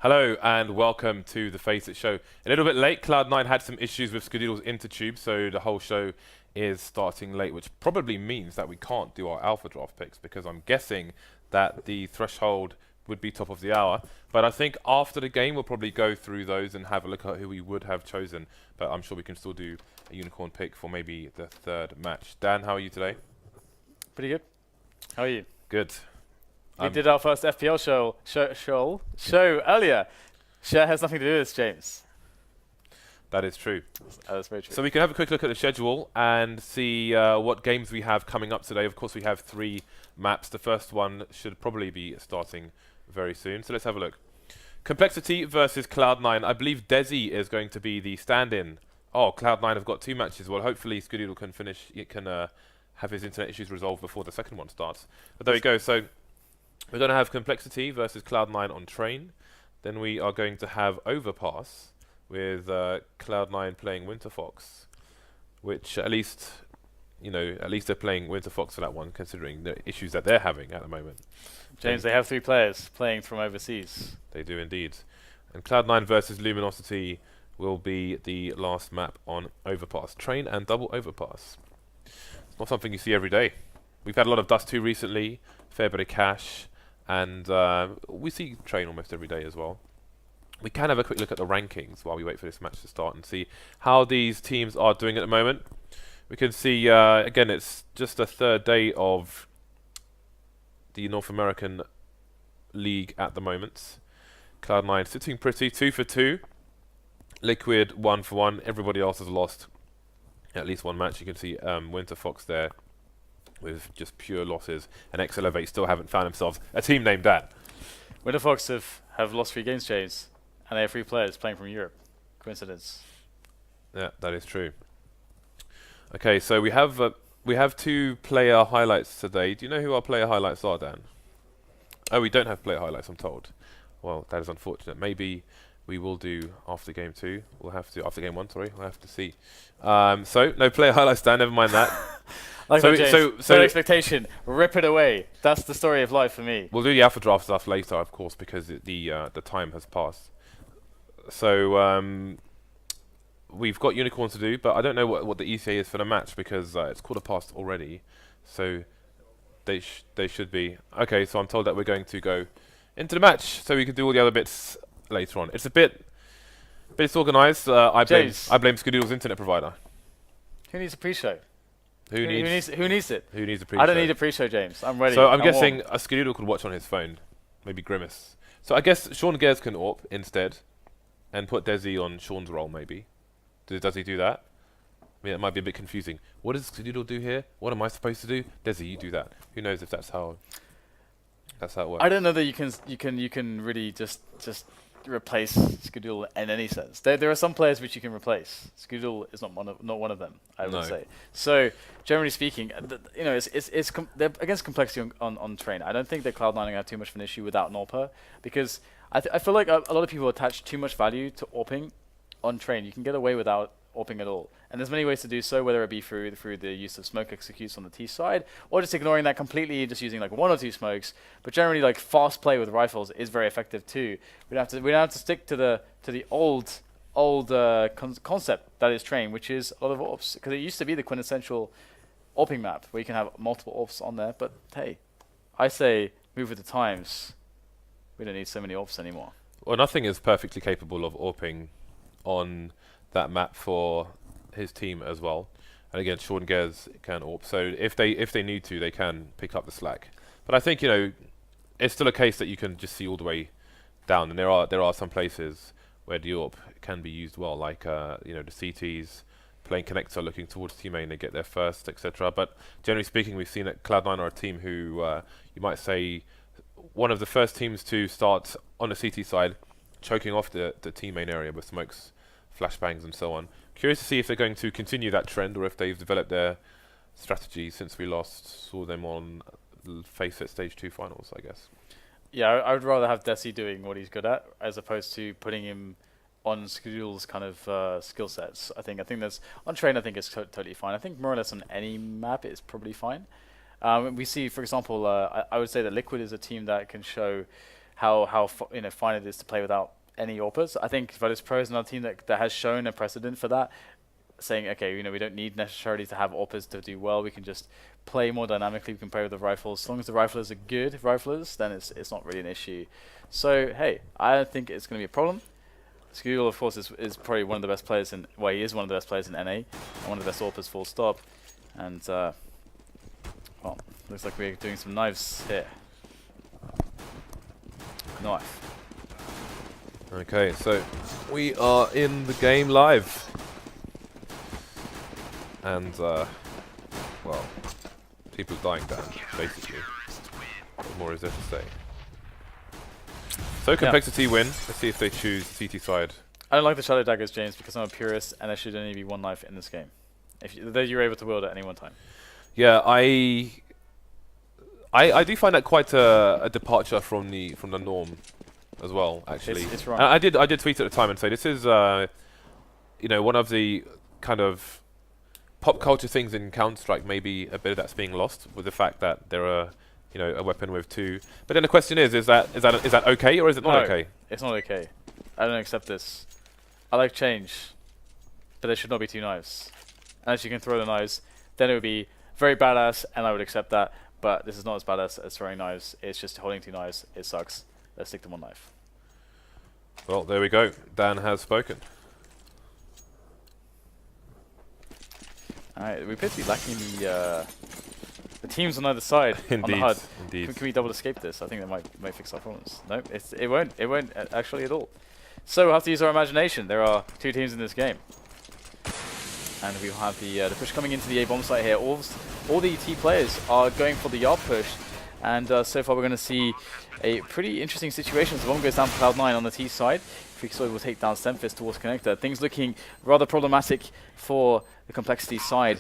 Hello and welcome to the FACEIT show. A little bit late, Cloud9 had some issues with Skadoodle's intertube, so the whole show is starting late, which probably means that we can't do our alpha draft picks because I'm guessing that the threshold would be top of the hour. But I think after the game we'll probably go through those and have a look at who we would have chosen. But I'm sure we can still do a unicorn pick for maybe the third match. Dan, how are you today? Pretty good. How are you? Good. We did our first FPL show earlier. Share has nothing to do with this, James. That is true. That's very true. So we can have a quick look at the schedule and see what games we have coming up today. Of course, we have 3 maps. The first one should probably be starting very soon. So let's have a look. Complexity versus Cloud9. I believe Desi is going to be the stand-in. Oh, Cloud9 have got 2 matches. Well, hopefully Skadoodle can finish. It can have his internet issues resolved before the second one starts. But there we go. So we're going to have Complexity versus Cloud9 on Train. Then we are going to have Overpass with Cloud9 playing Winter Fox, which at least they're playing Winter Fox for that one, considering the issues that they're having at the moment. James, they have 3 players playing from overseas. They do indeed. And Cloud9 versus Luminosity will be the last map on Overpass. Train and double Overpass. It's not something you see every day. We've had a lot of Dust 2 recently, fair bit of Cash, and we see Train almost every day as well. We can have a quick look at the rankings while we wait for this match to start and see how these teams are doing at the moment. We can see, again, it's just the 3rd day of the North American League at the moment. Cloud9 sitting pretty, 2 for 2. Liquid 1 for 1. Everybody else has lost at least 1 match. You can see Winter Fox there with just pure losses, and X Elevate still haven't found themselves a team named that. Winter Fox have lost 3 games, James, and they have 3 players playing from Europe. Coincidence? Yeah, that is true. Okay, so we have 2 player highlights today. Do you know who our player highlights are, Dan? Oh, we don't have player highlights, I'm told. Well, that is unfortunate. Maybe we will do after game 2. We'll have to after game 1. Sorry, we'll have to see. So no player highlights, Dan. Never mind that. Like so expectation, rip it away. That's the story of life for me. We'll do the alpha draft stuff later, of course, because the time has passed. So we've got unicorns to do, but I don't know what the ETA is for the match because it's 1:15 already. So they should be okay. So I'm told that we're going to go into the match, so we can do all the other bits later on. It's a bit disorganized. I blame Skadoodle's internet provider. Who needs a pre-show? Who needs it? Who needs a pre-show? I don't need a pre-show, James. I'm ready. So I'm guessing a Skadoodle could watch on his phone, maybe Grimace. So I guess Sean Gers can AWP instead, and put Desi on Sean's role maybe. Does he do that? I mean, it might be a bit confusing. What does Skadoodle do here? What am I supposed to do? Desi, you do that. Who knows if that's how it works? I don't know that you can really just replace Skadoodle in any sense. There are some players which you can replace. Skadoodle is not one of them, I would say. So generally speaking, they're against complexity on Train. I don't think that Cloud9 are going to have too much of an issue without an AWPer, because I feel like a lot of people attach too much value to AWPing on Train. You can get away without AWPing at all, and there's many ways to do so, whether it be through the use of smoke executes on the T side, or just ignoring that completely, just using like 1 or 2 smokes. But generally, like fast play with rifles is very effective too. We don't have to stick to the old concept that is Train, which is a lot of AWPs, because it used to be the quintessential AWPing map where you can have multiple AWPs on there. But hey, I say move with the times. We don't need so many AWPs anymore. Well, nothing is perfectly capable of AWPing on that map for his team as well. And again, Sean Gers can AWP, so if they need to, they can pick up the slack. But I think it's still a case that you can just see all the way down, and there are some places where the AWP can be used well, like the CTs playing connector, looking towards team main, they get there first, etc. But generally speaking, we've seen that Cloud9 are a team who you might say one of the first teams to start on the CT side, choking off the team main area with smokes, flashbangs and so on. Curious to see if they're going to continue that trend or if they've developed their strategy since we last saw them on FACEIT Stage 2 finals, I guess. Yeah, I would rather have Desi doing what he's good at as opposed to putting him on Skadoodle's kind of skill sets. I think that's on Train. I think it's totally fine. I think more or less on any map it's probably fine. We see, for example, I would say that Liquid is a team that can show fine it is to play without any AWPers. I think Virtus Pro is another team that has shown a precedent for that, saying, okay, we don't need necessarily to have AWPers to do well. We can just play more dynamically. We can play with the rifles. As long as the riflers are good riflers, then it's not really an issue. So, hey, I don't think it's going to be a problem. Skugul, of course, is probably one of the best players in... Well, he is one of the best players in NA. And one of the best AWPers, full stop. And, well, looks like we're doing some knives here. Knife. Okay, so we are in the game live. And, well, people dying down, basically. What more is there to say? So Complexity win. Let's see if they choose CT side. I don't like the Shadow Daggers, James, because I'm a purist, and there should only be one knife in this game. If you're able to wield at any one time. Yeah, I do find that quite a departure from the norm, as well. Actually, it's wrong. And I did tweet at the time and say this is one of the kind of pop culture things in Counter-Strike. Maybe a bit of that's being lost with the fact that there are a weapon with two. But then the question is that okay or is it not okay? It's not okay. I don't accept this. I like change, but there should not be two knives. Unless you can throw the knives, then it would be very badass, and I would accept that. But this is not as badass as throwing knives. It's just holding two knives. It sucks. Let's stick to one knife. Well, there we go. Dan has spoken. Alright, we appear to be lacking the teams on either side. Indeed, on the HUD. indeed. Can we double escape this? I think that might fix our problems. No, it won't. It won't actually at all. So we'll have to use our imagination. There are two teams in this game. And we will have the push coming into the A bomb site here. All the T players are going for the yard push. And so far we're going to see a pretty interesting situation. So the bomb goes down for Cloud9 on the T side. Freakazoid will take down Stemfist towards Connector. Things looking rather problematic for the Complexity side.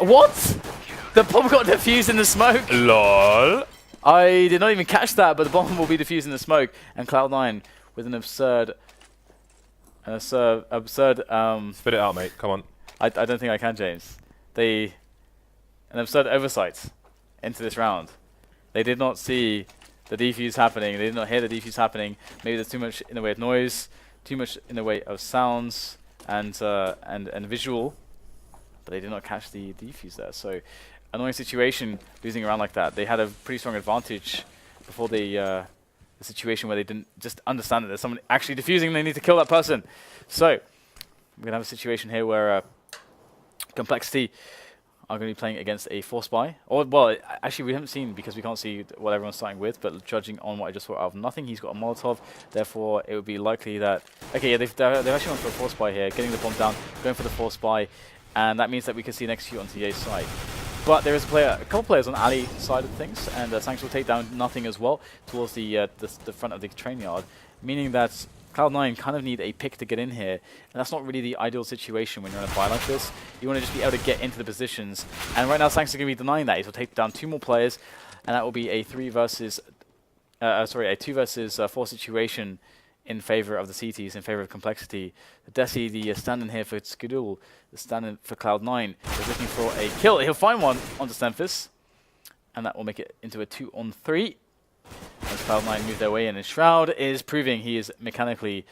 What? The bomb got defused in the smoke! LOL! I did not even catch that, but the bomb will be defused in the smoke. And Cloud9 with an absurd... Spit it out, mate. Come on. I don't think I can, James. An absurd oversight into this round. They did not see the defuse happening. They did not hear the defuse happening. Maybe there's too much in the way of noise, too much in the way of sounds and visual, but they did not catch the defuse there. So annoying situation losing a round like that. They had a pretty strong advantage before the situation where they didn't just understand that there's someone actually defusing and they need to kill that person. So we're going to have a situation here where Complexity are going to be playing against a Force Buy. Or, well, actually we haven't seen because we can't see what everyone's starting with, but judging on what I just saw out of nothing, he's got a Molotov, therefore it would be likely that... Okay, yeah, they've actually gone for a Force Buy here, getting the bomb down, going for the Force Buy, and that means that we can see an execute on TA's side. But there is a couple players on Ali side of things, and Sanks will take down nothing as well towards the front of the train yard, meaning that Cloud9 kind of need a pick to get in here, and that's not really the ideal situation when you're in a buy like this. You want to just be able to get into the positions, and right now Sanks is going to be denying that. He'll take down two more players, and that will be a 2 versus 4 situation in favor of the CTs, in favor of Complexity. Desi, the stand-in here for Skudul, the stand-in for Cloud9, is looking for a kill. He'll find one onto Stemfist, and that will make it into a 2-on-3. As Cloud9 move their way in, and Shroud is proving he is mechanically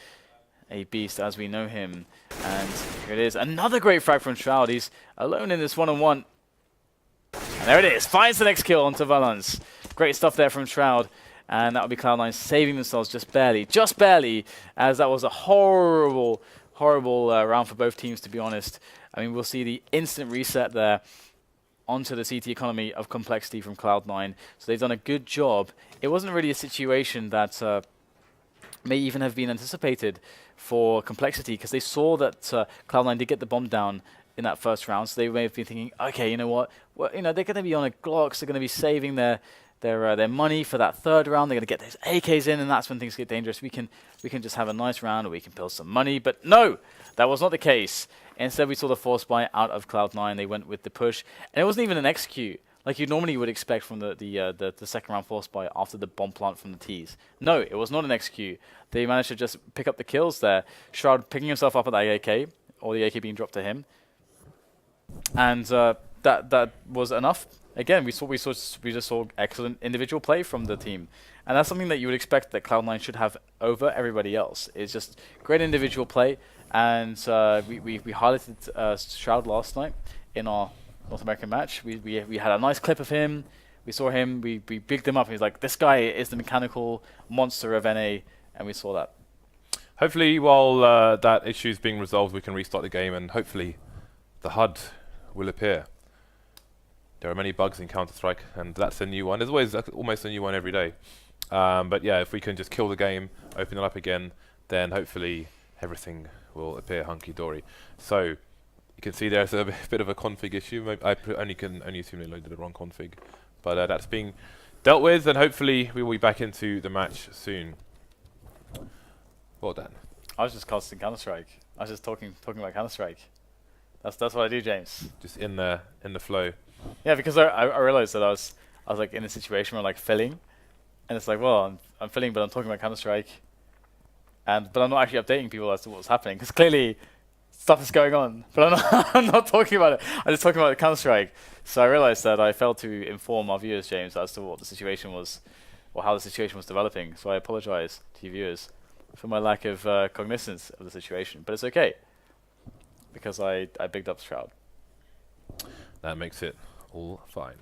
a beast as we know him. And here it is, another great frag from Shroud. He's alone in this 1-on-1. And there it is, finds the next kill onto Valance. Great stuff there from Shroud. And that would be Cloud9 saving themselves just barely, as that was a horrible round for both teams, to be honest. I mean, we'll see the instant reset there onto the CT economy of Complexity from Cloud9. So they've done a good job. It wasn't really a situation that may even have been anticipated for Complexity, because they saw that Cloud9 did get the bomb down in that first round. So they may have been thinking, okay, you know what? Well, they're going to be on a Glocks. They're going to be saving their money for that third round. They're going to get those AKs in, and that's when things get dangerous. We can just have a nice round, or we can build some money. But no, that was not the case. Instead, we saw the Force Buy out of Cloud9. They went with the push, and it wasn't even an execute like you normally would expect from the second round Force Buy after the bomb plant from the T's. No, it was not an execute. They managed to just pick up the kills there. Shroud picking himself up at that AK, or the AK being dropped to him, and that was enough again, we just saw excellent individual play from the team, and that's something that you would expect that Cloud9 should have over everybody else. It's just great individual play, and we highlighted Shroud last night in our North American match. We had a nice clip of him. We saw him. We bigged him up. He's like, this guy is the mechanical monster of NA, and we saw that. Hopefully, while that issue is being resolved, we can restart the game, and hopefully, the HUD will appear. There are many bugs in Counter-Strike, and that's a new one. There's always almost a new one every day. But yeah, if we can just kill the game, open it up again, then hopefully everything will appear hunky-dory. So you can see there's a bit of a config issue. I can only assume they loaded the wrong config, but that's being dealt with, and hopefully we will be back into the match soon. Well done. I was just casting Counter-Strike. I was just talking about Counter-Strike. That's what I do, James. Just in the flow. Yeah, because I realized that I was like in a situation where like filling, and it's like, well, I'm filling, but I'm talking about Counter-Strike, but I'm not actually updating people as to what's happening, because clearly stuff is going on, but I'm not talking about it. I'm just talking about Counter-Strike. So I realized that I failed to inform our viewers, James, as to what the situation was, or how the situation was developing. So I apologize to you viewers for my lack of cognizance of the situation, but it's okay, because I bigged up Shroud. That makes it all fine.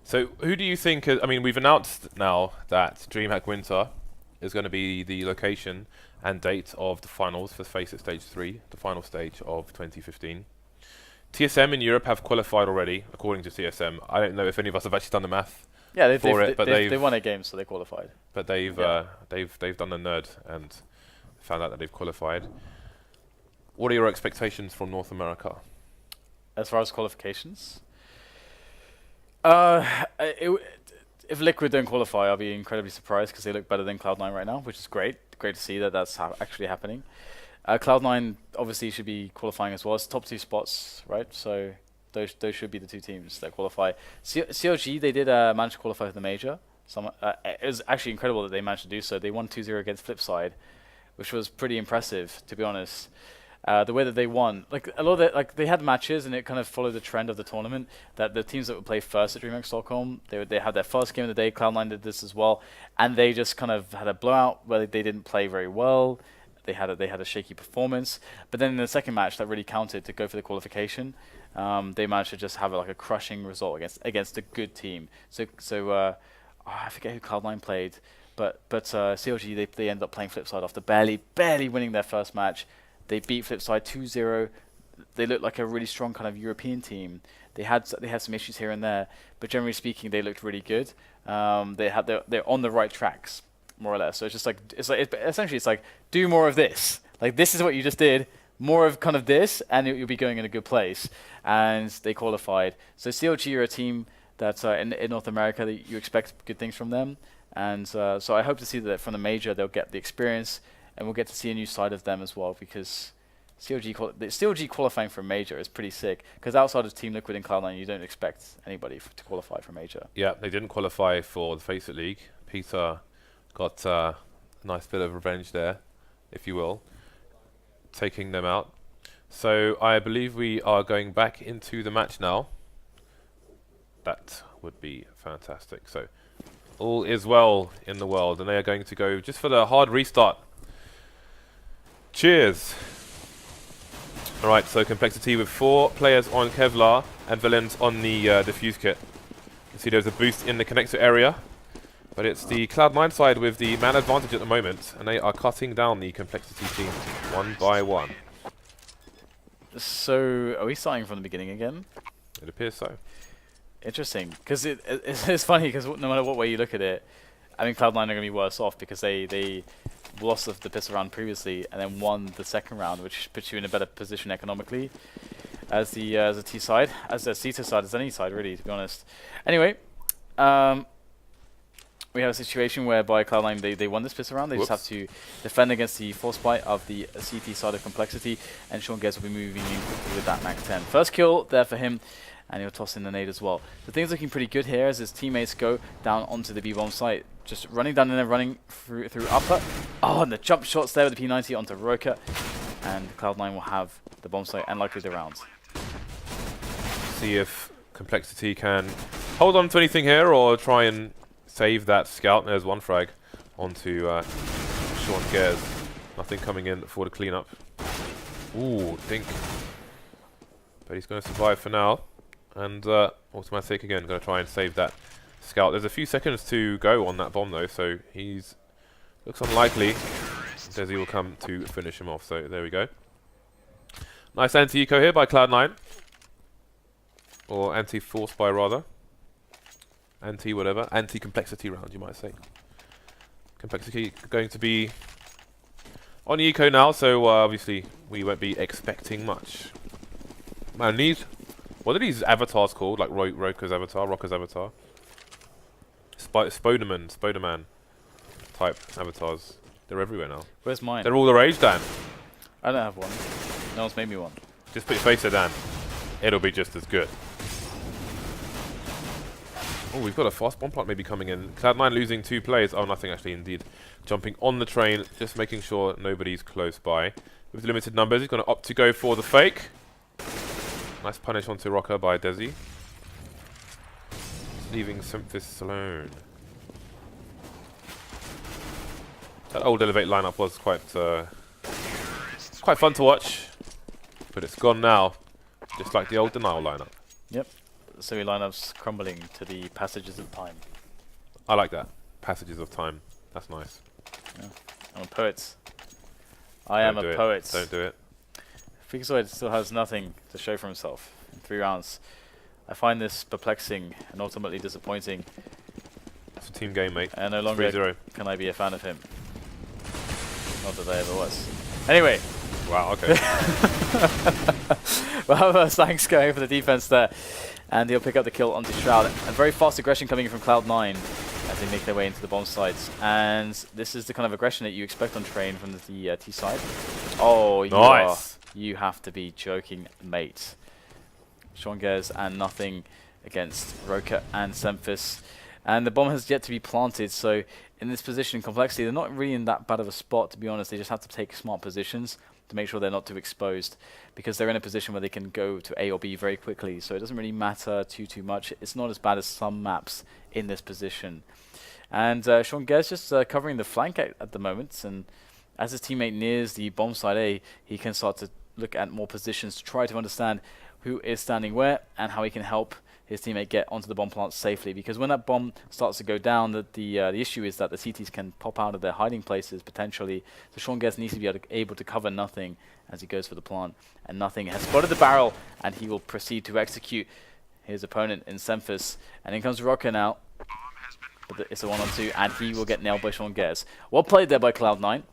So who do you think, I mean, we've announced now that DreamHack Winter is going to be the location and date of the finals for FACEIT Stage 3, the final stage of 2015. TSM in Europe have qualified already, according to CSM. I don't know if any of us have actually done the math. Yeah, they won a game, so they qualified. But they've done the nerd and found out that they've qualified. What are your expectations from North America? As far as qualifications, if Liquid don't qualify, I'll be incredibly surprised, because they look better than Cloud9 right now, which is great. Great to see that that's actually happening. Cloud9 obviously should be qualifying as well. It's top 2 spots, right? So those should be the 2 teams that qualify. CLG, they did manage to qualify for the major. It was actually incredible that they managed to do so. They won 2-0 against Flipside, which was pretty impressive, to be honest. The way that they won, like a lot of it, they had matches, and it kind of followed the trend of the tournament, that the teams that would play first at DreamHack Stockholm, they had their first game of the day. Cloud9 did this as well, and they just kind of had a blowout where they didn't play very well. They had a shaky performance, but then in the second match that really counted to go for the qualification. They managed to just have a crushing result against a good team. So I forget who Cloud9 played, but CLG they ended up playing Flipside after barely winning their first match. They beat Flipside 2-0. They looked like a really strong kind of European team. They had some issues here and there, but generally speaking, they looked really good. They're on the right tracks, more or less. So essentially it's like, do more of this. Like, this is what you just did. More of kind of this, and you'll be going in a good place. And they qualified. So CLG are a team that in North America that you expect good things from them. And so I hope to see that from the major they'll get the experience, and we'll get to see a new side of them as well, because CLG qualifying for a major is pretty sick, because outside of Team Liquid and Cloud9, you don't expect anybody to qualify for a major. Yeah, they didn't qualify for the FACEIT League. Peter got a nice bit of revenge there, if you will, taking them out. So I believe we are going back into the match now. That would be fantastic. So all is well in the world, and they are going to go just for the hard restart. Cheers. Alright, so Complexity with 4 players on Kevlar and Valens on the defuse kit. You can see there's a boost in the connector area, but it's the Cloud9 side with the man advantage at the moment, and they are cutting down the Complexity team one by one. So, are we starting from the beginning again? It appears so. Interesting, because it's funny, because no matter what way you look at it, I mean, Cloud9 are going to be worse off, because they lost the pistol round previously and then won the second round, which puts you in a better position economically as the T side, as the C2 side, as any side really, to be honest. Anyway, we have a situation whereby Cloud9 they won this pistol round. They just have to defend against the force bite of the CT side of Complexity, and Sean Gez will be moving in quickly with that Mac 10. First kill there for him, and he'll toss in the nade as well. The thing's looking pretty good here as his teammates go down onto the B-bomb site. Just running down in there, running through upper. Oh, and the jump shots there with the P90 onto Roka. And Cloud9 will have the bomb site and likely the rounds. See if Complexity can hold on to anything here or try and save that scout. There's one frag onto Sean Cares. Nothing coming in for the cleanup. Ooh, Dink. But he's going to survive for now. And automatic again, going to try and save that scout. There's a few seconds to go on that bomb though, so he's looks unlikely. Desi will come to finish him off, so there we go. Nice anti-eco here by Cloud9. Or anti-force by rather. Anti-whatever. Anti-complexity round, you might say. Complexity going to be on eco now, so obviously we won't be expecting much. Man, what are these avatars called? Like Roker's avatar? Spoderman type avatars. They're everywhere now. Where's mine? They're all the rage, Dan. I don't have one. No one's made me one. Just put your face there, Dan. It'll be just as good. Oh, we've got a fast bomb plant maybe coming in. Cloud9 losing 2 players. Oh, nothing actually, indeed. Jumping on the train, just making sure nobody's close by. With limited numbers, he's going to opt to go for the fake. Nice punish onto Rocker by Desi. Leaving Semphis alone. That old Elevate lineup was quite fun to watch. But it's gone now. Just like the old Denial lineup. Yep. So lineups crumbling to the passages of time. I like that. Passages of time. That's nice. Yeah. I'm a poet. I am a poet. Don't do it. FACEIT still has nothing to show for himself in 3 rounds. I find this perplexing and ultimately disappointing. It's a team game, mate. And no longer can I be a fan of him. Not that I ever was. Anyway. Wow, okay. Well, thanks going for the defense there. And he'll pick up the kill onto Shroud. And very fast aggression coming from Cloud9 as they make their way into the bomb sites. And this is the kind of aggression that you expect on Train from the T side. Oh, nice. You have to be joking, mate. Sean Gers and nothing against Roka and Semphis. And the bomb has yet to be planted, so in this position, Complexity, they're not really in that bad of a spot, to be honest. They just have to take smart positions to make sure they're not too exposed, because they're in a position where they can go to A or B very quickly, so it doesn't really matter too much. It's not as bad as some maps in this position. And Sean Gers just covering the flank at the moment, and as his teammate nears the bomb side A, he can start to look at more positions to try to understand who is standing where and how he can help his teammate get onto the bomb plant safely, because when that bomb starts to go down, the issue is that the CTs can pop out of their hiding places potentially. So Sean Gers needs to be able to cover nothing as he goes for the plant, and nothing has spotted the barrel, and he will proceed to execute his opponent in Semphis. And in comes Rocker now, but it's a 1-on-2, and he will get nailed by Sean Gers. Well played there by Cloud9,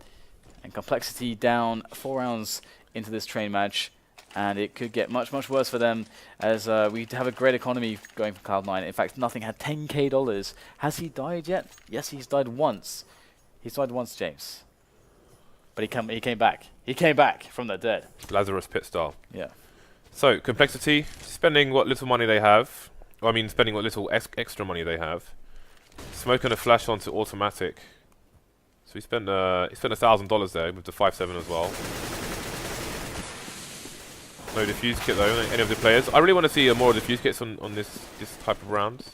and Complexity down 4 rounds into this train match. And it could get much worse for them, as we have a great economy going for Cloud9. In fact, nothing had $10K. Has he died yet? Yes, he's died once. He's died once, James. But he came back. He came back from the dead. Lazarus pit style. Yeah. So, Complexity, spending what little money they have. Well, I mean, spending what little extra money they have. Smoking a flash onto automatic. So he spent $1,000 there with the 5.7 as well. No defuse kit though, any of the players. I really want to see more defuse kits on this type of rounds.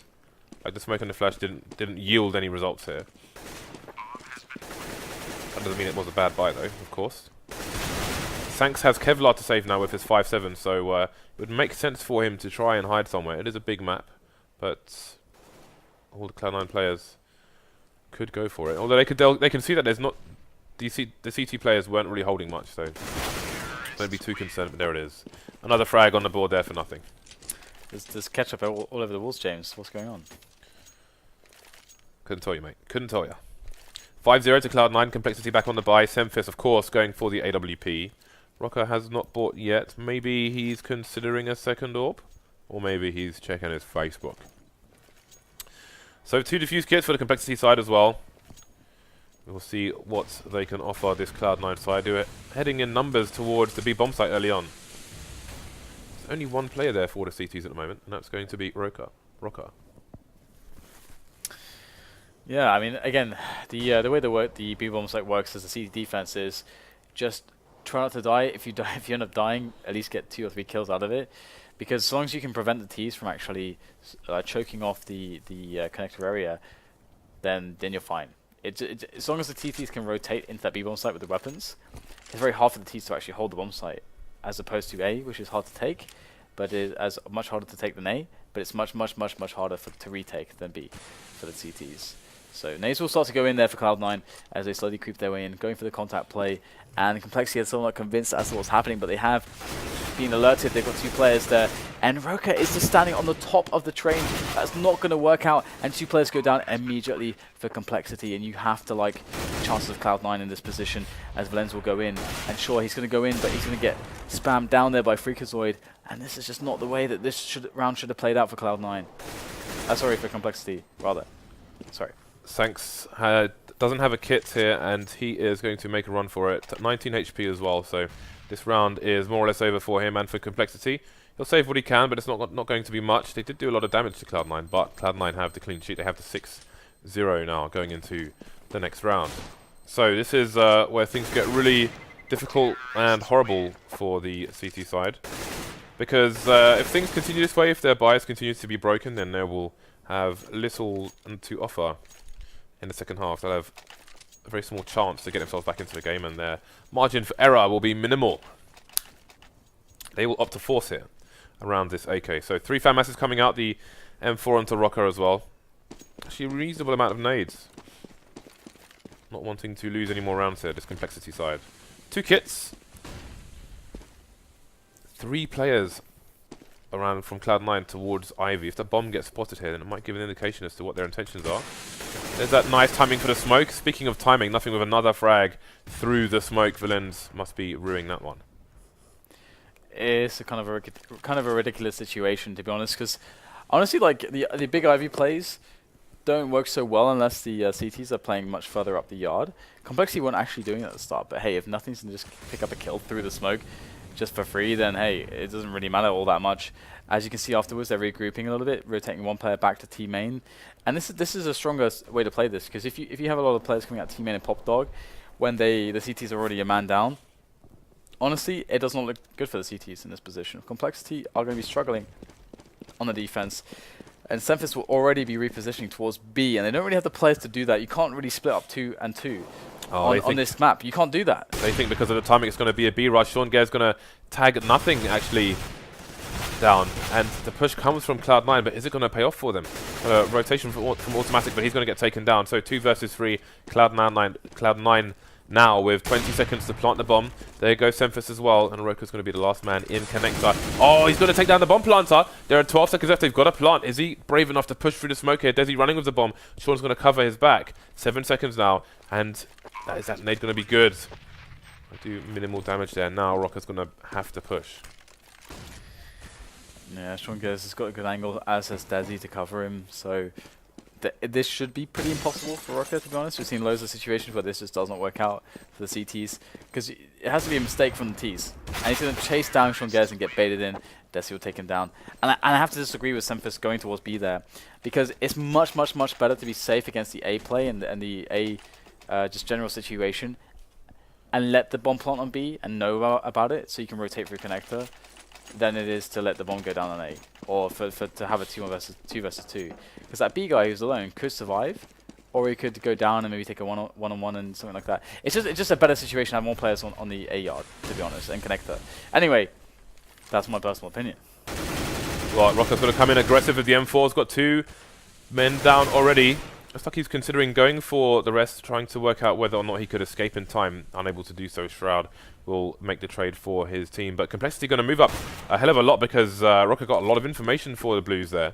Like the smoke and the flash didn't yield any results here. That doesn't mean it was a bad buy though, of course. Sanks has Kevlar to save now with his 5.7, so it would make sense for him to try and hide somewhere. It is a big map, but all the Cloud9 players could go for it. Although they can see that there's not the CT players weren't really holding much, so don't be too concerned, but there it is. Another frag on the board there for nothing. There's ketchup all over the walls, James. What's going on? Couldn't tell you, mate. Couldn't tell you. 5-0 to Cloud9. Complexity back on the buy. Semphis, of course, going for the AWP. Rocker has not bought yet. Maybe he's considering a second AWP. Or maybe he's checking his Facebook. So 2 defuse kits for the Complexity side as well. We'll see what they can offer this Cloud9 side. Do it heading in numbers towards the B bomb site early on. There's only one player there for the CTs at the moment, and that's going to be Rocker. Yeah, I mean, again, the way the B bomb site works as a CT defense is just try not to die. If you end up dying, at least get 2 or 3 kills out of it. because as long as you can prevent the T's from actually choking off the connector area, then you're fine. As long as the TTs can rotate into that B bomb site with the weapons, it's very hard for the T's to actually hold the bomb site, as opposed to A, which is hard to take, but is as much harder to take than A, but it's much harder to retake than B for the CTs. So Nays will start to go in there for Cloud9 as they slowly creep their way in, going for the contact play, and Complexity is still not convinced as to what's happening, but they have been alerted. They've got 2 players there, and Roka is just standing on the top of the train. That's not going to work out, and 2 players go down immediately for Complexity, and you have to like the chances of Cloud9 in this position as Valenz will go in, and sure, he's going to go in, but he's going to get spammed down there by Freakazoid, and this is just not the way that this round should have played out for Cloud9. Sorry, for Complexity, rather. Sorry. Sanks doesn't have a kit here, and he is going to make a run for it. 19 HP as well, so this round is more or less over for him and for Complexity. He'll save what he can, but it's not going to be much. They did do a lot of damage to Cloud9, but Cloud9 have the clean sheet. They have the 6-0 now going into the next round. So this is where things get really difficult and horrible for the CT side. Because if things continue this way, if their bias continues to be broken, then they will have little to offer in the second half. They'll have a very small chance to get themselves back into the game, and their margin for error will be minimal. They will opt to force it around this AK. So 3 fan masses coming out, the M4 onto Rocker as well. Actually a reasonable amount of nades. Not wanting to lose any more rounds here, this Complexity side. 2 kits. 3 players around from Cloud9 towards Ivy. If the bomb gets spotted here, then it might give an indication as to what their intentions are. There's that nice timing for the smoke. Speaking of timing, nothing with another frag through the smoke. Valenz must be ruining that one. It's a kind of a ridiculous situation, to be honest, because honestly, like the big Ivy plays don't work so well unless the CTs are playing much further up the yard. Complexity weren't actually doing that at the start, but hey, if nothing's to just pick up a kill through the smoke just for free, then hey, it doesn't really matter all that much. As you can see afterwards, they're regrouping a little bit, rotating 1 player back to T main, and this is a stronger way to play this, because if you have a lot of players coming out T main and Pop Dog, when the CTs are already a man down, honestly, it does not look good for the CTs in this position. Complexity are going to be struggling on the defense, and Semphis will already be repositioning towards B, and they don't really have the players to do that. You can't really split up 2 and 2 on this map. You can't do that. They think because of the timing it's going to be a B rush. Sean Gare's going to tag nothing actually down, and the push comes from Cloud9, but is it going to pay off for them? Rotation from automatic, but he's going to get taken down. So 2 versus 3, Cloud9 now with 20 seconds to plant the bomb. There goes Semphis as well, and Roka's going to be the last man in connector. Oh, he's going to take down the bomb planter. There are 12 seconds left. They've got to plant. Is he brave enough to push through the smoke here? Desi running with the bomb. Sean's going to cover his back. 7 seconds now, and is that nade going to be good? I do minimal damage there. Now Roka's going to have to push. Yeah, Sean Gers has got a good angle, as has Desi, to cover him, so this should be pretty impossible for Roka, to be honest. We've seen loads of situations where this just does not work out for the CTs, because it has to be a mistake from the Ts. And he's going to chase down Sean Gers and get baited in. Desi will take him down. And I have to disagree with Semphis going towards B there, because it's much better to be safe against the A play and the A just general situation, and let the bomb plant on B and know about it, so you can rotate through connector, than it is to let the bomb go down on A, or to have a 2 versus 2. Because that B guy who's alone could survive, or he could go down and maybe take a one-on-one and something like that. It's just a better situation to have more players on the A yard, to be honest, and connector. Anyway, that's my personal opinion. Right, Roka's going to come in aggressive with the M4. He's got 2 men down already. Looks like he's considering going for the rest, trying to work out whether or not he could escape in time. Unable to do so, Shroud will make the trade for his team. But Complexity going to move up a hell of a lot, because Roka got a lot of information for the Blues there.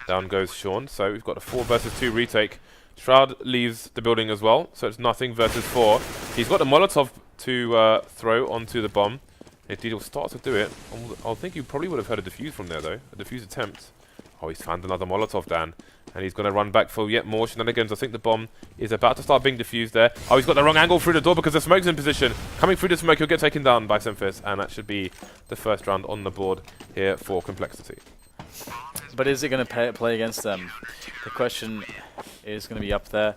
Down goes Sean. So we've got a 4 versus 2 retake. Shroud leaves the building as well, so it's nothing versus 4. He's got a Molotov to throw onto the bomb. If he'll start to do it, I think you probably would have heard a defuse from there, though. A defuse attempt. Oh, he's found another Molotov, Dan. And he's going to run back for yet more shenanigans. I think the bomb is about to start being defused there. Oh, he's got the wrong angle through the door because the smoke's in position. Coming through the smoke, he'll get taken down by Semphis. And that should be the first round on the board here for Complexity. But is it going to play against them? The question is going to be up there.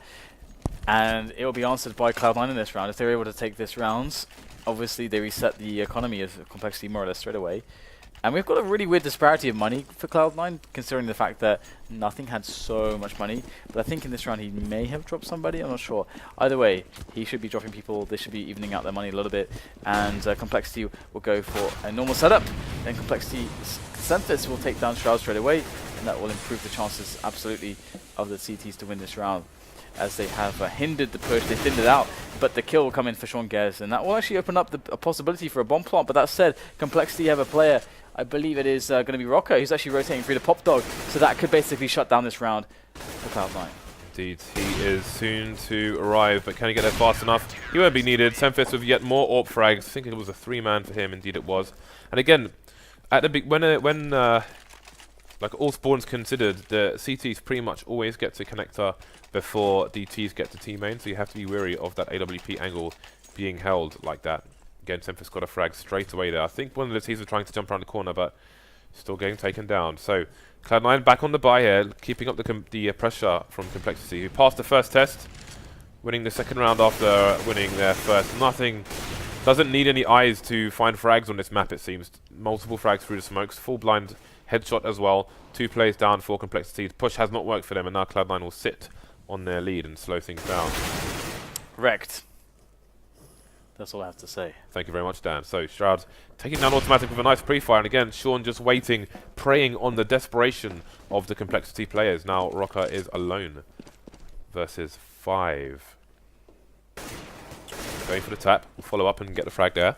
And it will be answered by Cloud9 in this round. If they're able to take this round, obviously they reset the economy of Complexity more or less straight away. And we've got a really weird disparity of money for Cloud9, considering the fact that Nothing had so much money. But I think in this round he may have dropped somebody, I'm not sure. Either way, he should be dropping people. They should be evening out their money a little bit. And Complexity will go for a normal setup. Then Complexity Xanthus will take down Shroud straight away. And that will improve the chances, absolutely, of the CTs to win this round. As they have hindered the push, they thinned it out, but the kill will come in for Sean Gez, and that will actually open up a possibility for a bomb plant. But that said, Complexity have a player, I believe it is going to be Rocco, who's actually rotating through the Pop Dog, so that could basically shut down this round for Cloud9. Indeed, he is soon to arrive, but can he get there fast enough? He won't be needed. Xanthus with yet more AWP frags. I think it was a 3-man for him, indeed it was. And again, at the when like all spawns considered, the CTs pretty much always get to connector before DTs get to T-main, so you have to be wary of that AWP angle being held like that. Again, Xanthus got a frag straight away there. I think one of the T's was trying to jump around the corner, but still getting taken down. So Cloud9 back on the buy here, keeping up the pressure from Complexity, who passed the first test, winning the second round after winning their first. Nothing. Doesn't need any eyes to find frags on this map, it seems. Multiple frags through the smokes, full blind headshot as well. 2 players down for Complexity. The push has not worked for them, and now Cloud9 will sit on their lead and slow things down. Wrecked. That's all I have to say. Thank you very much, Dan. So Shroud taking down Automatic with a nice pre-fire, and again, Sean just waiting, preying on the desperation of the Complexity players. Now Rocker is alone versus 5. Going for the tap. We'll follow up and get the frag there.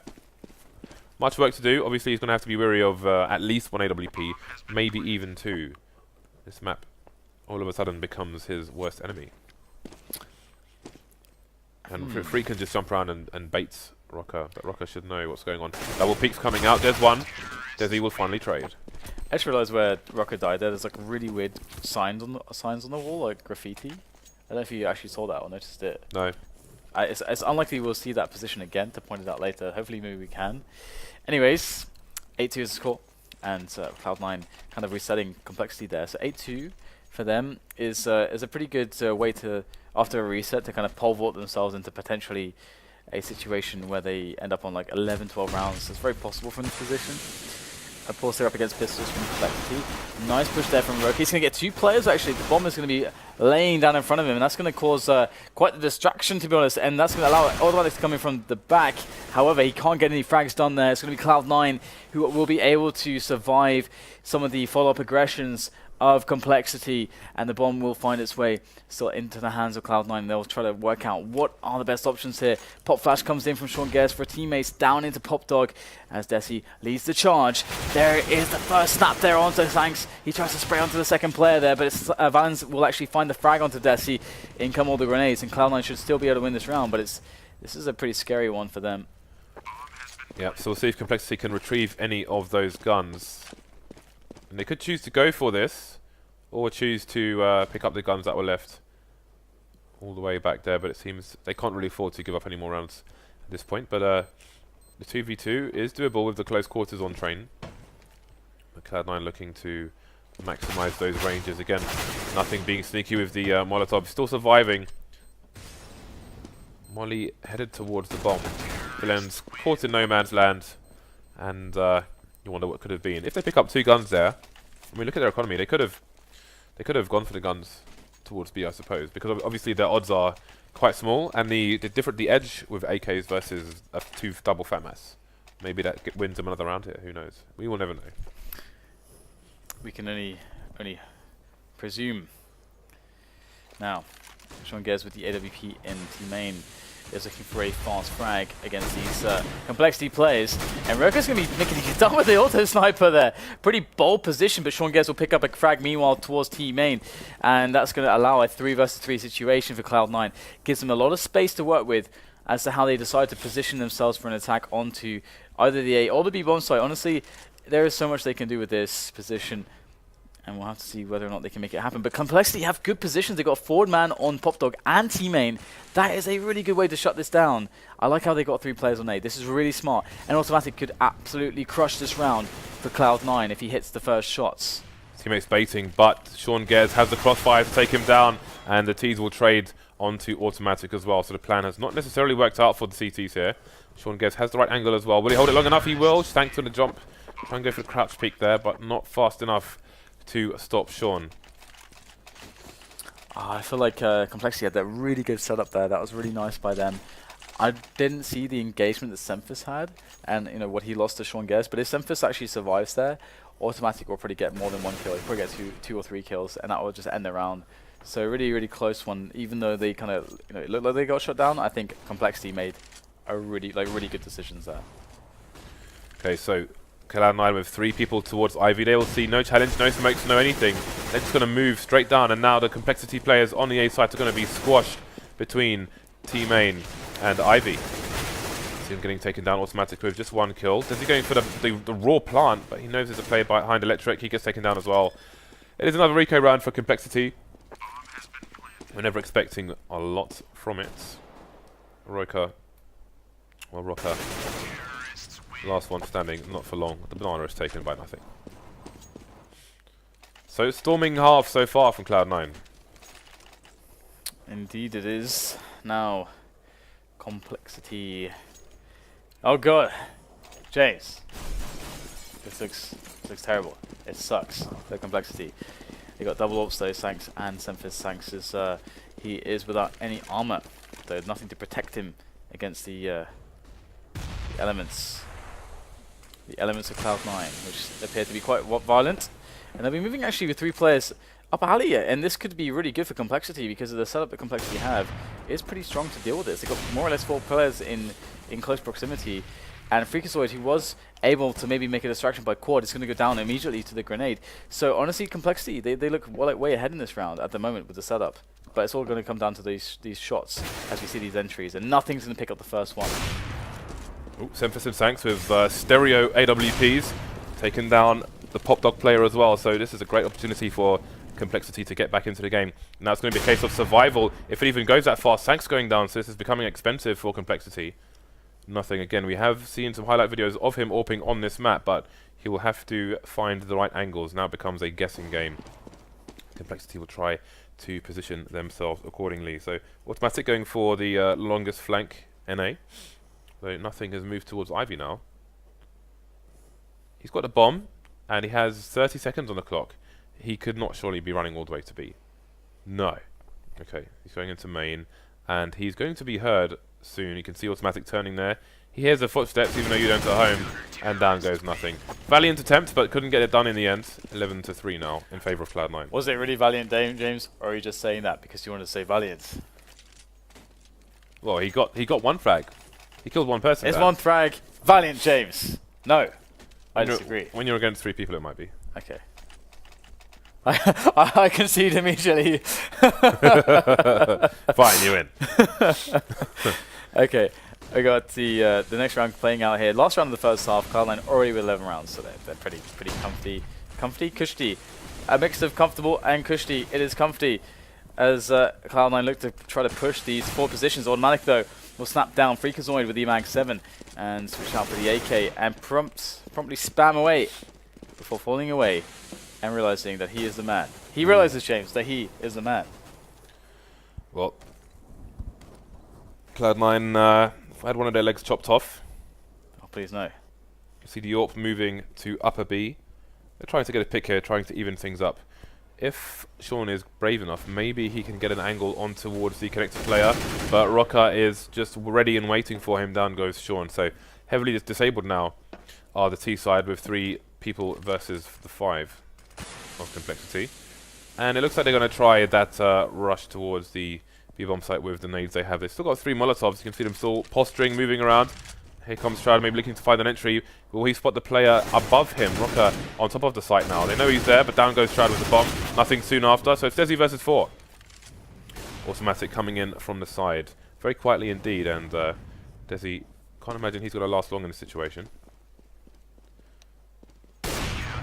Much work to do. Obviously, he's going to have to be wary of at least 1 AWP, maybe even 2. This map all of a sudden becomes his worst enemy. And Free can just jump around and baits Rocker, but Rocker should know what's going on. Double peeks coming out. There's one. Desi will finally trade. I just realised where Rocker died there. There's like really weird signs on the wall, like graffiti. I don't know if you actually saw that or noticed it. No. It's unlikely we'll see that position again, to point it out later. Hopefully maybe we can. Anyways, 8-2 is the score, and Cloud9 kind of resetting Complexity there. So 8-2 for them is a pretty good way to, after a reset, to kind of pole vault themselves into potentially a situation where they end up on like 11-12 rounds. It's very possible from this position. Of course, they're up against pistols from Complexity. Nice push there from Roki. He's going to get 2 players, actually. The bomb is going to be laying down in front of him, and that's going to cause quite the distraction, to be honest, and that's going to allow Automatic to come in from the back. However, he can't get any frags done there. It's going to be Cloud9 who will be able to survive some of the follow-up aggressions of Complexity, and the bomb will find its way still into the hands of Cloud9. They'll try to work out what are the best options here. Pop Flash comes in from Sean Gez for teammates down into Pop Dog as Desi leads the charge. There is the first snap there onto Thanks. He tries to spray onto the second player there, but it's, Valens will actually find the frag onto Desi. In come all the grenades, and Cloud9 should still be able to win this round, but this is a pretty scary one for them. Yeah, so we'll see if Complexity can retrieve any of those guns. And they could choose to go for this, or choose to pick up the guns that were left all the way back there, but it seems they can't really afford to give up any more rounds at this point. But the 2v2 is doable with the close quarters on train. But Cloud9 looking to maximize those ranges. Again, Nothing being sneaky with the Molotov. Still surviving. Molly headed towards the bomb. Villains caught in no man's land, and you wonder what could have been. If they pick up 2 guns there, I mean, look at their economy. They could have gone for the guns towards B, I suppose, because obviously their odds are quite small, and the edge with AKs versus a 2 double FAMAS. Maybe that wins them another round here. Who knows? We will never know. We can only presume. Now, Sean Gez with the AWP in T-main is looking for a fast frag against these Complexity players. And Roka's going to be making it done with the auto sniper there. Pretty bold position, but Sean Gez will pick up a frag meanwhile towards T-main. And that's going to allow a 3 versus 3 situation for Cloud9. Gives them a lot of space to work with as to how they decide to position themselves for an attack onto either the A or the B bomb site. Honestly, there is so much they can do with this position, and we'll have to see whether or not they can make it happen. But Complexity have good positions. They've got a forward man on Pop Dog and T-main. That is a really good way to shut this down. I like how they got 3 players on A. This is really smart. And Automatic could absolutely crush this round for Cloud9 if he hits the first shots. Teammates baiting, but Sean Gez has the crossfire to take him down, and the T's will trade onto Automatic as well. So the plan has not necessarily worked out for the CTs here. Sean Gez has the right angle as well. Will he hold it long enough? He will. Thanks to the jump Try and go for the crouch peek there, but not fast enough to stop Sean. I feel like Complexity had that really good setup there. That was really nice by them. I didn't see the engagement that Semphis had, and you know what he lost to Sean Guess. But if Semphis actually survives there, Automatic will probably get more than 1 kill. He'll probably get two or three kills, and that will just end the round. So really, really close one. Even though they kind of, you know, it looked like they got shut down, I think Complexity made a really good decisions there. Okay, so Cloud9 with 3 people towards Ivy. They will see no challenge, no smokes, no anything. They're just going to move straight down, and now the Complexity players on the A side are going to be squashed between T-Main and Ivy. See him getting taken down Automatic with just 1 kill. Does he going for the raw plant, but he knows there's a player behind Electric. He gets taken down as well. It is another Rico round for Complexity. We're never expecting a lot from it. Roka. Well, Roka. Last one standing, not for long. The banana is taken by nothing. So storming half so far from Cloud9. Indeed it is. Now, Complexity. Oh god, James. This looks terrible. It sucks. The Complexity. They got double ops though, Sanks and Semphis. Sanks is he is without any armor. There's nothing to protect him against the elements. The elements of Cloud9, which appear to be quite violent. And they'll be moving actually with 3 players up alley, and this could be really good for Complexity because of the setup that Complexity have. It's pretty strong to deal with this. They've got more or less 4 players in close proximity. And Freakazoid, who was able to maybe make a distraction by Quad, is going to go down immediately to the grenade. So honestly, Complexity, they look way ahead in this round at the moment with the setup. But it's all going to come down to these shots as we see these entries, and nothing's going to pick up the first one. Ooh, Semphis and Sanks with stereo AWPs, taking down the Pop Dog player as well. So this is a great opportunity for Complexity to get back into the game. Now it's going to be a case of survival if it even goes that far. Sanks going down, so this is becoming expensive for Complexity. Nothing. Again, we have seen some highlight videos of him AWPing on this map, but he will have to find the right angles. Now it becomes a guessing game. Complexity will try to position themselves accordingly. So Automatic going for the longest flank NA. So nothing has moved towards Ivy now. He's got a bomb, and he has 30 seconds on the clock. He could not surely be running all the way to B. No. Okay, he's going into main, and he's going to be heard soon. You can see Automatic turning there. He hears the footsteps, even though you don't at home, and down goes nothing. Valiant attempt, but couldn't get it done in the end. 11-3 now, in favour of Cloud9. Was it really Valiant, James, or are you just saying that because you wanted to say Valiant? Well, he got 1 frag. He killed 1 person. It's there. 1 frag. Valiant, James. No. I disagree. When you're against 3 people, it might be. Okay. I concede immediately. Fine, you win. Okay, we got the next round playing out here. Last round of the first half, Cloud9 already with 11 rounds, so they're pretty comfy, cushy. A mix of comfortable and cushy. It is comfy as Cloud9 look to try to push these 4 positions. Automatic though will snap down Freakazoid with EMAG 7 and switch out for the AK and promptly spam away before falling away and realizing that he is the man. He realizes, James, that he is the man. Well, Cloud9 had one of their legs chopped off. Oh, please no. You see the AWP moving to upper B. They're trying to get a pick here, trying to even things up. If Sean is brave enough, maybe he can get an angle on towards the connected player, but Roka is just ready and waiting for him. Down goes Sean. So heavily disabled now are the T side with 3 people versus the 5 of Complexity. And it looks like they're going to try that rush towards the B-bomb site with the nades they have. They've still got 3 Molotovs. You can see them still posturing, moving around. Here comes Shroud, maybe looking to find an entry. Will he spot the player above him? Roka on top of the site now. They know he's there, but down goes Shroud with the bomb. Nothing soon after, so it's Desi versus 4. Automatic coming in from the side. Very quietly indeed, and Desi, can't imagine he's going to last long in this situation.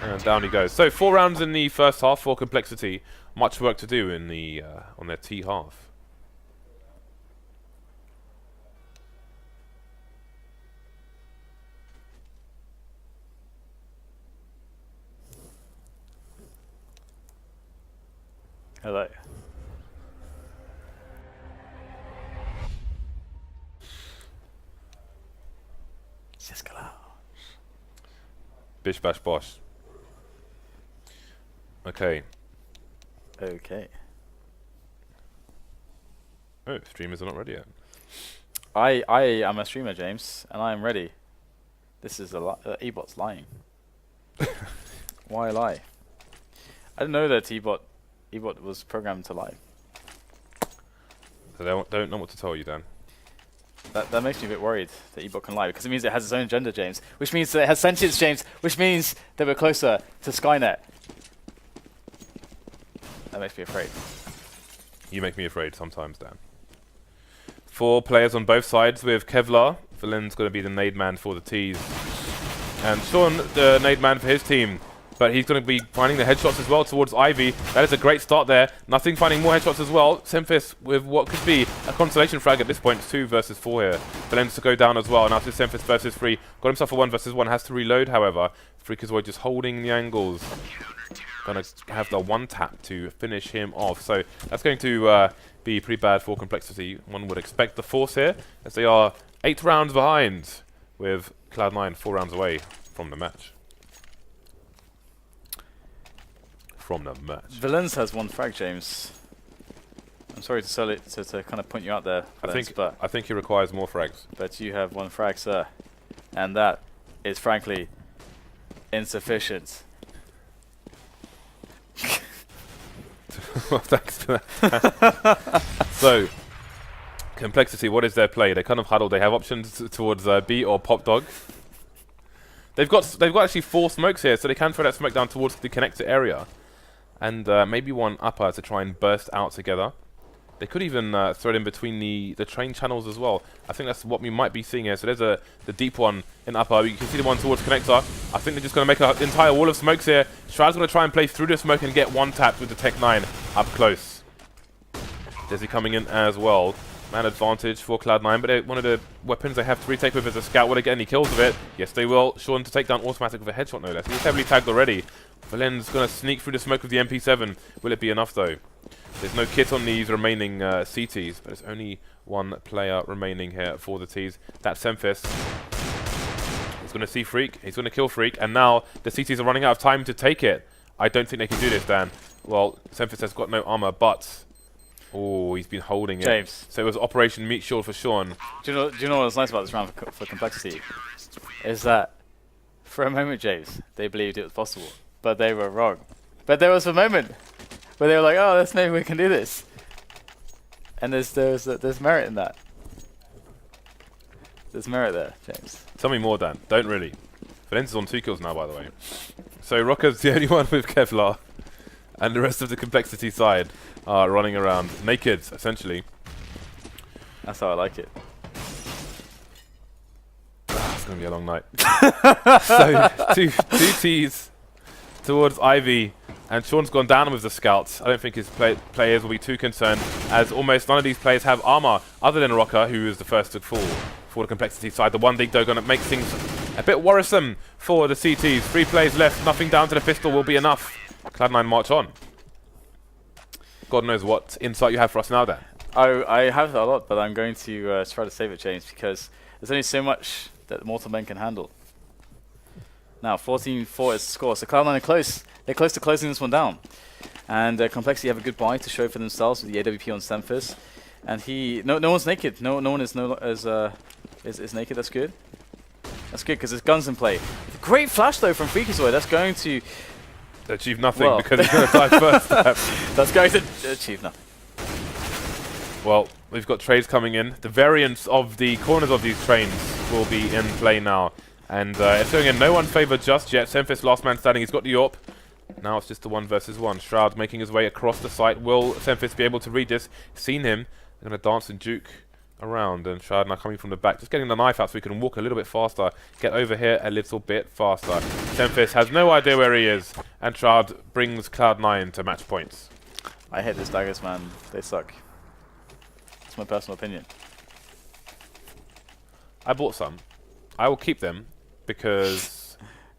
And down he goes. So 4 rounds in the first half for Complexity. Much work to do in the on their T half. Hello. Bish bash bosh. Okay. Okay. Oh, streamers are not ready yet. I am a streamer, James, and I am ready. This is Ebot's lying. Why lie? I didn't know that Ebot was programmed to lie. So they don't know what to tell you, Dan. That makes me a bit worried that Ebot can lie, because it means it has its own agenda, James. Which means that it has sentience, James. Which means that we're closer to Skynet. That makes me afraid. You make me afraid sometimes, Dan. 4 players on both sides with Kevlar. Valen's going to be the nade man for the T's. And Sean, the nade man for his team. But he's going to be finding the headshots as well towards Ivy. That is a great start there. Nothing finding more headshots as well. Semphis with what could be a consolation frag at this point. It's 2 versus 4 here. Valen's to go down as well. Now it's Semphis versus Free. Got himself a 1 versus 1. Has to reload, however. Freakazoid just holding the angles. Going to have the 1 tap to finish him off. So that's going to be pretty bad for Complexity. One would expect the Force here, as they are 8 rounds behind, with Cloud9 4 rounds away from the match. Valens has 1 frag, James. I'm sorry to sell it to kind of point you out there, Valens, I think he requires more frags. But you have 1 frag, sir, and that is frankly insufficient. Well, thanks for that. So, Complexity, what is their play? They kind of huddle. They have options towards B or Pop Dog. They've got actually 4 smokes here, so they can throw that smoke down towards the connector area, and maybe 1 upper to try and burst out together. They could even throw it in between the train channels as well. I think that's what we might be seeing here. So there's the deep one in upper. You can see the one towards connector. I think they're just going to make an entire wall of smokes here. Shroud's going to try and play through the smoke and get 1 tapped with the Tech 9 up close. Desi coming in as well. Man advantage for Cloud9, but one of the weapons they have to retake with is a scout. Will they get any kills with it? Yes, they will. Sean to take down automatic with a headshot, no less. He's heavily tagged already. Valen's going to sneak through the smoke with the MP7. Will it be enough, though? There's no kit on these remaining CTs, but there's only 1 player remaining here for the T's. That's Semphis. He's going to see Freak. He's going to kill Freak, and now the CTs are running out of time to take it. I don't think they can do this, Dan. Well, Semphis has got no armor, but... Oh, he's been holding it. James. So it was Operation Meat Shield for Sean. Do you know what's nice about this round for Complexity? Is that, for a moment, James, they believed it was possible, but they were wrong. But there was a moment where they were like, oh, maybe we can do this. And there's merit in that. There's merit there, James. Tell me more, Dan. Don't really. Valens is on 2 kills now, by the way. So Rocker's the only one with Kevlar, and the rest of the Complexity side are running around naked, essentially. That's how I like it. It's going to be a long night. So, two T's towards Ivy, and Sean's gone down with the scouts. I don't think his players will be too concerned, as almost none of these players have armor, other than Rocker, who is the first to fall for the Complexity side. The 1 dig, though, going to make things a bit worrisome for the CTs. 3 players left, nothing down to the pistol will be enough. Cloud9 march on. God knows what insight you have for us now, Dan. I have a lot, but I'm going to try to save it, James, because there's only so much that mortal men can handle. Now, 14-4 is the score, so Cloud9 are close. They're close to closing this one down. And Complexity have a good buy to show for themselves with the AWP on Semphis. And no one's naked. No one is naked. That's good. That's good because there's guns in play. Great flash though from Freakazoid. That's going to achieve nothing because he's going to die first. That's going to achieve nothing. Well, we've got trades coming in. The variants of the corners of these trains will be in play now. And it's going in no one's favour just yet. Semphis, last man standing. He's got the AWP. Now it's just a 1 versus 1. Shroud making his way across the site. Will Semphis be able to read this? Seen him. They're going to dance and juke around. And Shroud now coming from the back. Just getting the knife out so he can walk a little bit faster. Get over here a little bit faster. Semphis has no idea where he is. And Shroud brings Cloud9 to match points. I hate these daggers, man. They suck. That's my personal opinion. I bought some. I will keep them because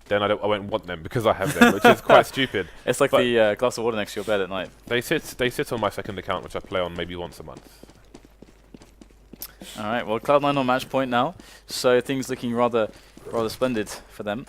then I won't want them because I have them, which is quite stupid. It's like the glass of water next to your bed at night. They sit on my second account, which I play on maybe once a month. All right. Well, Cloud9 on match point now, so things looking rather splendid for them.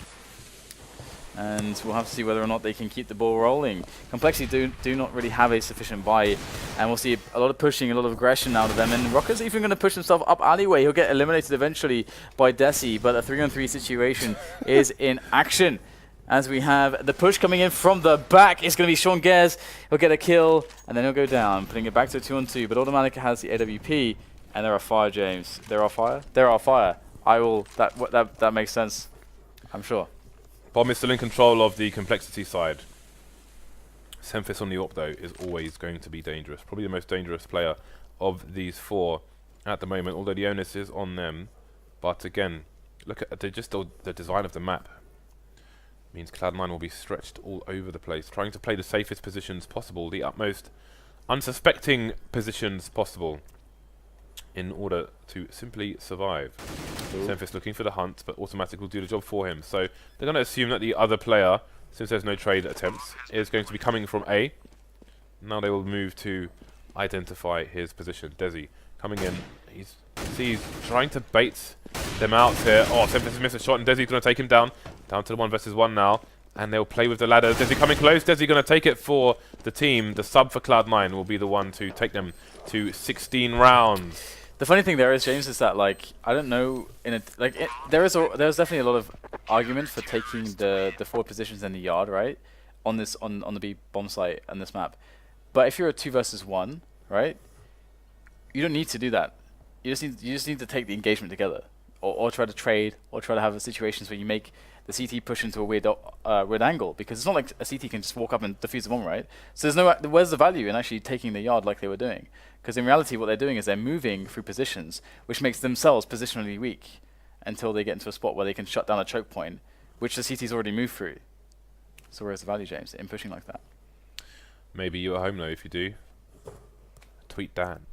and we'll have to see whether or not they can keep the ball rolling. Complexity do not really have a sufficient buy, and we'll see a lot of pushing, a lot of aggression out of them. And Rocker's even going to push himself up alleyway. He'll get eliminated eventually by Desi, but a 3-on-3 situation is in action. As we have the push coming in from the back, it's going to be Sean Gers. He'll get a kill, and then he'll go down, putting it back to a 2-on-2. But Automatic has the AWP, and there are fire, James. There are fire? There are fire. I will. That makes sense, I'm sure. Bomb is still in control of the Complexity side. Semphis on the AWP, though, is always going to be dangerous. Probably the most dangerous player of these four at the moment, although the onus is on them. But again, look at the design of the map. Means Cloud9 will be stretched all over the place, trying to play the safest positions possible, the utmost unsuspecting positions possible, in order to simply survive. Semphis looking for the hunt, but Automatic will do the job for him. So they're going to assume that the other player, since there's no trade attempts, is going to be coming from A. Now they will move to identify his position. Desi coming in. He's trying to bait them out here. Oh, Semphis has missed a shot, and Desi's going to take him down. Down to the 1 versus 1 now. And they'll play with the ladder. Desi coming close. Desi going to take it for the team. The sub for Cloud9 will be the one to take them to 16 rounds. The funny thing there is, James, is that like I don't know there's definitely a lot of argument for taking the forward positions in the yard, right, on the B bomb site on this map. But if you're a 2 versus 1, right, you don't need to do that. You just need to take the engagement together, or try to trade, or try to have situations where you make the CT push into a weird angle, because it's not like a CT can just walk up and defuse the bomb, right? So where's the value in actually taking the yard like they were doing? Because in reality, what they're doing is they're moving through positions, which makes themselves positionally weak until they get into a spot where they can shut down a choke point, which the CT's already moved through. So where's the value, James, in pushing like that? Maybe you at home, though, if you do. Tweet Dan.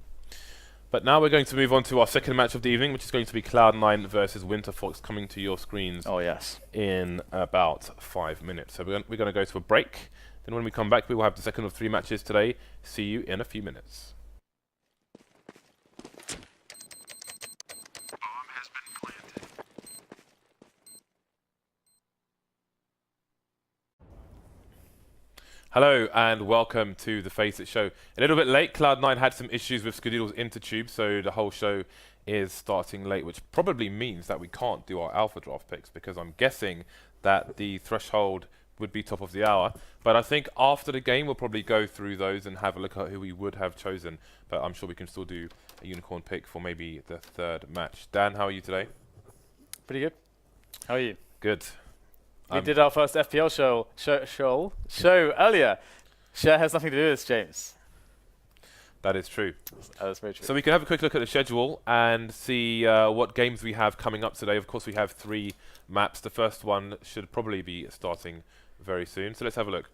But now we're going to move on to our second match of the evening, which is going to be Cloud9 versus Winterfox, coming to your screens in about 5 minutes. So we're going to go to a break. Then when we come back, we will have the second of 3 matches today. See you in a few minutes. Hello and welcome to the FACEIT show. A little bit late, Cloud9 had some issues with Skadoodle's intertube, so the whole show is starting late, which probably means that we can't do our alpha draft picks, because I'm guessing that the threshold would be top of the hour. But I think after the game we'll probably go through those and have a look at who we would have chosen. But I'm sure we can still do a unicorn pick for maybe the third match. Dan, how are you today? Pretty good. How are you? Good. We did our first FPL show earlier. Share has nothing to do with this, James. That is true. That's very true. So we can have a quick look at the schedule and see what games we have coming up today. Of course, we have 3 maps. The first one should probably be starting very soon. So let's have a look.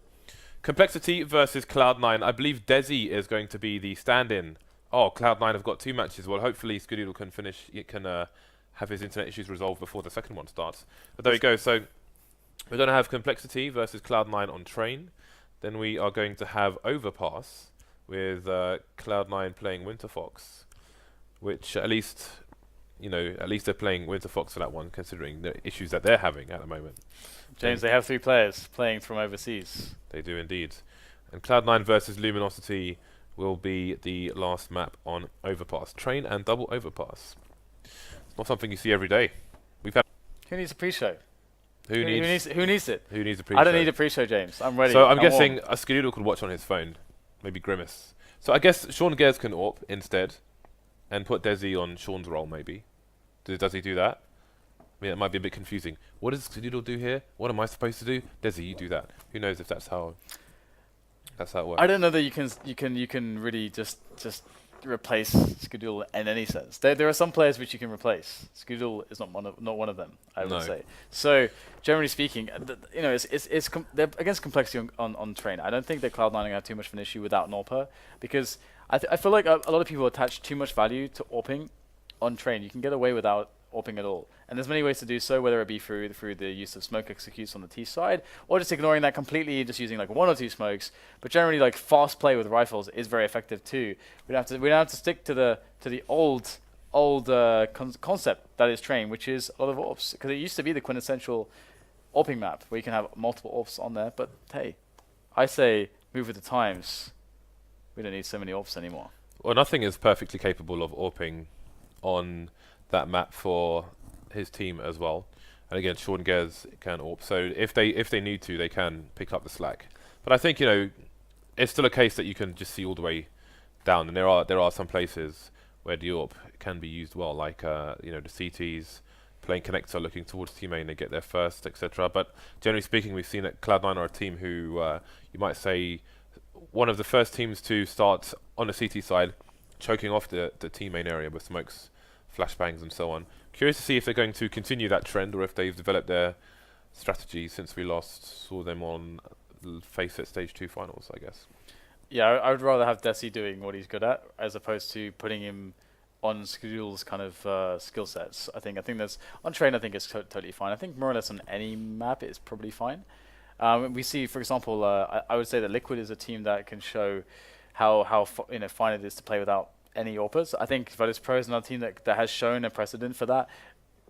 Complexity versus Cloud9. I believe Desi is going to be the stand-in. Oh, Cloud9 have got 2 matches. Well, hopefully Skadoodle can finish. It can have his internet issues resolved before the second one starts. But there we go. So we're going to have Complexity versus Cloud9 on Train. Then we are going to have Overpass with Cloud9 playing Winterfox, which at least they're playing Winterfox for that one, considering the issues that they're having at the moment. James, they have 3 players playing from overseas. They do indeed. And Cloud9 versus Luminosity will be the last map on Overpass. Train and double Overpass. It's not something you see every day. We've had. Who needs a pre-show? Who needs it? Who needs a pre-show? I don't need a pre-show, James. I'm ready. So I'm guessing a Skadoodle could watch on his phone. Maybe Grimace. So I guess Sean Gers can AWP instead and put Desi on Sean's role, maybe. Does he do that? I mean, it might be a bit confusing. What does Skadoodle do here? What am I supposed to do? Desi, you do that. Who knows if that's how it works. I don't know that you can really just replace Skadoodle in any sense. There are some players which you can replace. Skadoodle is not one of them, I would say. So generally speaking, they're against Complexity on Train. I don't think that Cloud9 are going to have too much of an issue without Norpa, because I feel like a lot of people attach too much value to AWPing on Train. You can get away without AWPing at all, and there's many ways to do so, whether it be through the use of smoke executes on the T side, or just ignoring that completely, just using like 1 or 2 smokes. But generally, like fast play with rifles is very effective too. We don't have to stick to the old concept that is Train, which is a lot of AWPs, because it used to be the quintessential AWPing map where you can have multiple AWPs on there. But hey, I say move with the times. We don't need so many AWPs anymore. Well, nothing is perfectly capable of AWPing on that map for his team as well. And again, Sean Gers can AWP, so if they need to, they can pick up the slack. But I think, you know, it's still a case that you can just see all the way down, and there are some places where the AWP can be used well, like you know, the CTs playing connector, looking towards team main, they get there first, etc. But generally speaking, we've seen that Cloud9 are a team who you might say one of the first teams to start on the CT side, choking off the team main area with smokes, flashbangs, and so on. Curious to see if they're going to continue that trend or if they've developed their strategy since we last saw them on FACEIT Stage 2 finals, I guess. Yeah, I would rather have Desi doing what he's good at as opposed to putting him on Skudul's kind of skill sets. I think that's on train. I think it's totally fine. I think more or less on any map it's probably fine. We see, for example, I would say that Liquid is a team that can show how fine it is to play without any AWPers. I think Virtus Pro is another team that has shown a precedent for that,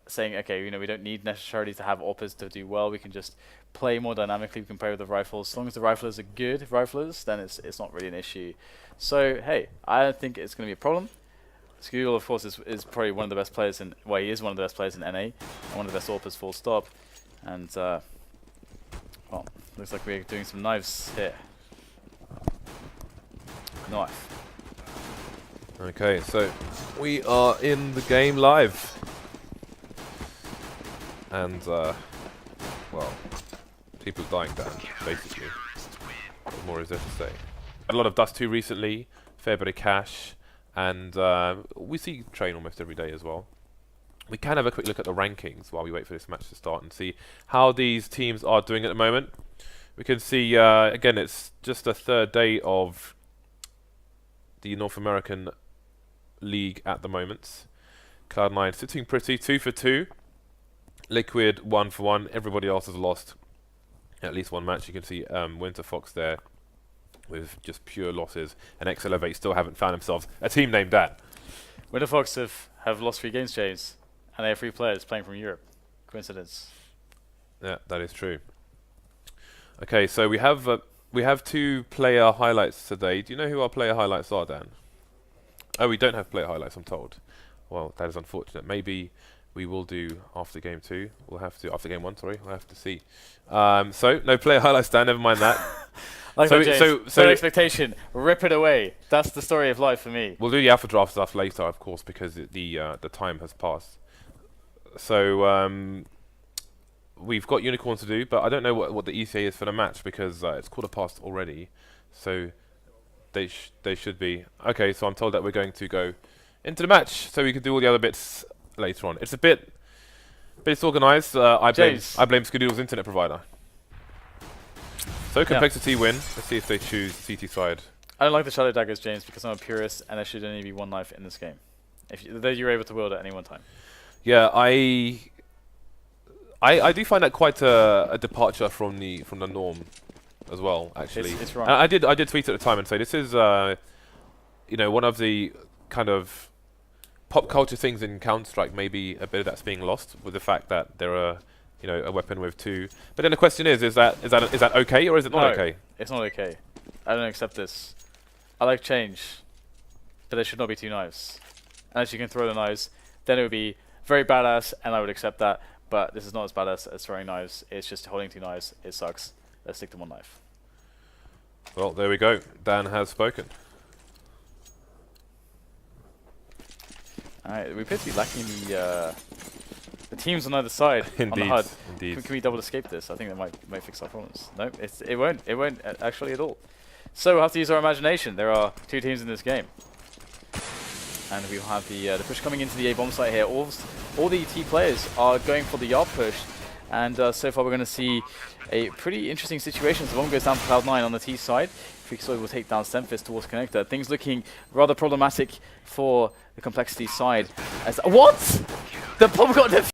saying, okay, we don't need necessarily to have AWPers to do well. We can just play more dynamically. We can play with the rifles. As long as the riflers are good riflers, then it's not really an issue. So hey, I don't think it's going to be a problem. Skudul, of course, is probably one of the best players in. Well, he is one of the best players in NA, and one of the best AWPers, full stop. And well, looks like we're doing some knives here. Knife. Okay, so we are in the game live. And, well, people dying down, basically. What more is there to say? A lot of Dust 2 recently, fair bit of cash, and we see Train almost every day as well. We can have a quick look at the rankings while we wait for this match to start and see how these teams are doing at the moment. We can see, again, it's just the third day of the North American League at the moment. Cloud9 sitting pretty, 2 for 2. Liquid 1 for 1. Everybody else has lost at least one match. You can see Winter Fox there with just pure losses, and X Elevate still haven't found themselves a team named that. Winter Fox have lost 3 games, James, and they have 3 players playing from Europe. Coincidence? Yeah, that is true. Okay, so we have 2 player highlights today. Do you know who our player highlights are, Dan? Oh, we don't have player highlights, I'm told. Well, that is unfortunate. Maybe we will do after game 2. We'll have to after game 1. Sorry, we'll have to see. So no player highlights, Dan. Never mind that. Like so expectation. Rip it away. That's the story of life for me. We'll do the alpha draft stuff later, of course, because the time has passed. So we've got unicorns to do, but I don't know what the ETA is for the match because it's 1:15 already. So they should be okay. So I'm told that we're going to go into the match, so we can do all the other bits later on. It's a bit disorganized. I blame Skudul's internet provider. So complexity win. Let's see if they choose CT side. I don't like the Shadow Daggers, James, because I'm a purist and there should only be one knife in this game. If you're able to wield at any one time. Yeah, I do find that quite a departure from the norm as well. Actually, it's wrong. I did tweet at the time and say this is one of the kind of pop culture things in Counter-Strike. Maybe a bit of that's being lost with the fact that there are a weapon with 2. But then the question is that okay or is it not okay? It's not okay. I don't accept this. I like change, but there should not be 2 knives. Unless you can throw the knives, then it would be very badass, and I would accept that. But this is not as badass as throwing knives. It's just holding 2 knives. It sucks. Let's stick to 1 knife. Well, there we go. Dan has spoken. Alright, we appear to be lacking the teams on either side. Indeed, on the HUD. indeed. Can we double escape this? I think that might fix our problems. No, it won't. It won't actually at all. So we'll have to use our imagination. There are 2 teams in this game, and we'll have the push coming into the A bomb site here. All the T players are going for the yard push, and so far we're going to see a pretty interesting situation. So one goes down to Cloud9 on the T side. Freakazoid will take down Stemphis towards Connector. Things looking rather problematic for the Complexity side. As what? The bomb got defused.